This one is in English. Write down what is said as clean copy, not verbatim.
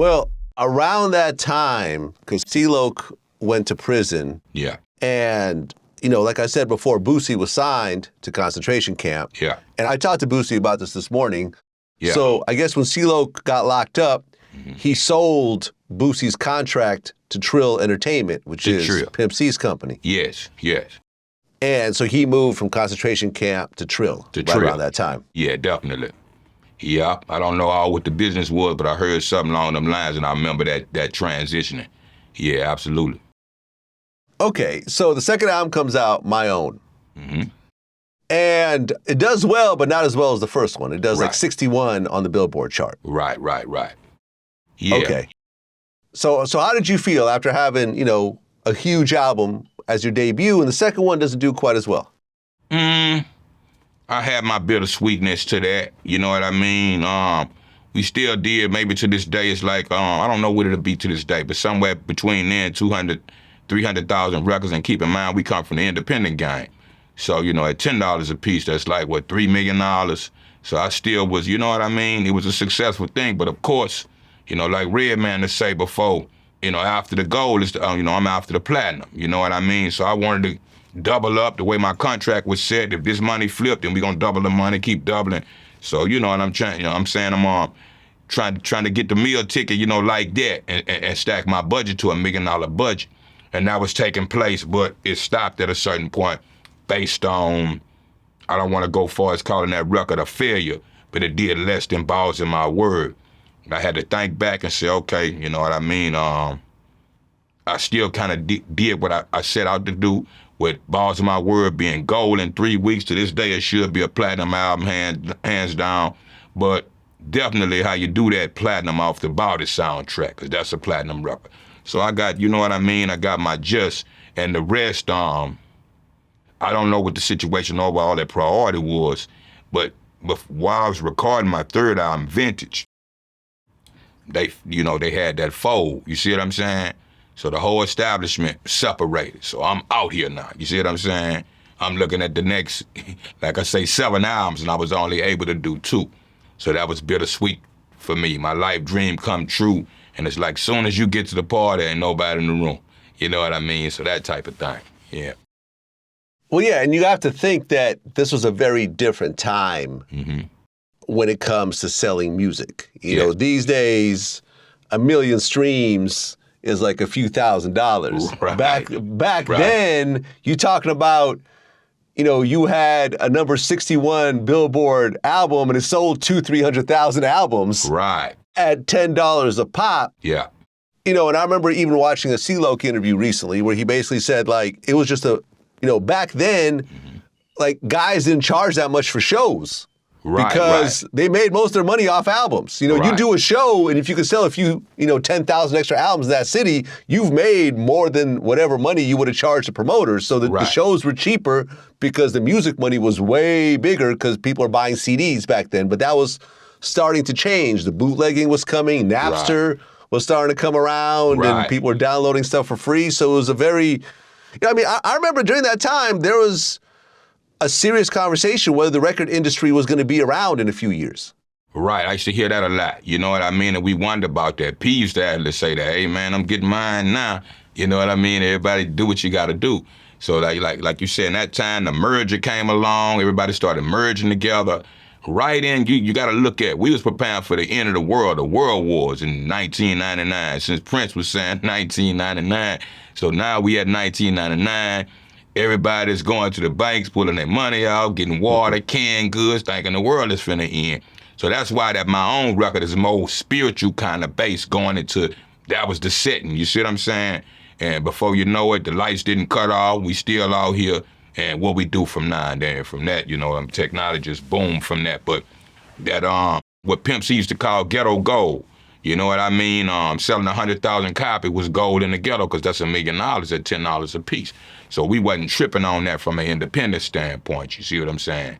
Well, around that time, because C-Loc went to prison. Yeah. And, you know, like I said before, Boosie was signed to concentration camp. Yeah. And I talked to Boosie about this morning. Yeah. So I guess when C-Loc got locked up, he sold Boosie's contract to Trill Entertainment, which is Trill. Pimp C's company. Yes, yes. And so he moved from concentration camp to Trill around that time. Yeah, definitely. Yeah, I don't know all what the business was, but I heard something along them lines, and I remember that transitioning. Yeah, absolutely. Okay, so the second album comes out, My Own. Mm-hmm. And it does well, but not as well as the first one. It does Right. like 61 on the Billboard chart. Right. Yeah. Okay. So how did you feel after having, you know, a huge album as your debut, and the second one doesn't do quite as well? I had my bittersweetness to that. You know what I mean? We still did. Maybe to this day, it's like, I don't know what it'll be to this day, but somewhere between then, 200, 300,000 records. And keep in mind, we come from the independent game. So, you know, at $10 a piece, that's like, what, $3 million? So I still was, you know what I mean? It was a successful thing. But of course, you know, like Redman to say before, you know, after the gold is, you know, I'm after the platinum. You know what I mean? So I wanted to double up the way my contract was set. If this money flipped, then we're going to double the money, keep doubling. So, you know what I'm trying, you know, I'm saying I'm trying to get the meal ticket, you know, like that, and stack my budget to $1 million budget. And that was taking place, but it stopped at a certain point based on, I don't want to go far as calling that record a failure, but it did less than balls in my word. I had to think back and say, okay, you know what I mean? I still kind of did what I set out to do, with balls in my word being gold in 3 weeks. To this day, it should be a platinum album, hands down. But definitely how you do that platinum off the Body soundtrack, because that's a platinum record. So I got, you know what I mean? I got my just, and the rest, I don't know what the situation overall that priority was, but while I was recording my third album, Vintage, they had that fold. You see what I'm saying? So the whole establishment separated. So I'm out here now. You see what I'm saying? I'm looking at the next, like I say, 7 albums, and I was only able to do 2. So that was bittersweet for me. My life dream come true. And it's like, soon as you get to the party, ain't nobody in the room. You know what I mean? So that type of thing, yeah. Well, yeah, and you have to think that this was a very different time when it comes to selling music. You know, these days, 1 million streams is like a few $1,000s. Right. Back then, you talking about, you know, you had a number 61 Billboard album and it sold 200,000-300,000 albums. Right. At $10 a pop. Yeah. You know, and I remember even watching a C-Loc interview recently where he basically said, like, it was just back then, like, guys didn't charge that much for shows. Because they made most of their money off albums. You know, you do a show, and if you could sell a few, 10,000 extra albums in that city, you've made more than whatever money you would have charged the promoters. So the shows were cheaper because the music money was way bigger because people are buying CDs back then. But that was starting to change. The bootlegging was coming. Napster was starting to come around, and people were downloading stuff for free. So it was a very, I remember during that time, there was a serious conversation whether the record industry was going to be around in a few years. Right, I used to hear that a lot. You know what I mean? And we wondered about that. P used to say that, hey man, I'm getting mine now. You know what I mean? Everybody do what you got to do. So like you said, in that time, the merger came along. Everybody started merging together. Right in, you got to look at, we was preparing for the end of the world wars in 1999, since Prince was saying 1999. So now we at 1999. Everybody's going to the banks, pulling their money out, getting water, canned goods, thinking the world is finna end. So that's why that My Own record is more spiritual kind of base going into, that was the setting, you see what I'm saying? And before you know it, the lights didn't cut off, we still out here, and what we do from now and then. From that, technology just boomed from that. But that, what Pimp C used to call ghetto gold, you know what I mean? Selling 100,000 copies was gold in the ghetto, because that's $1 million at $10 a piece. So we wasn't tripping on that from an independent standpoint, you see what I'm saying?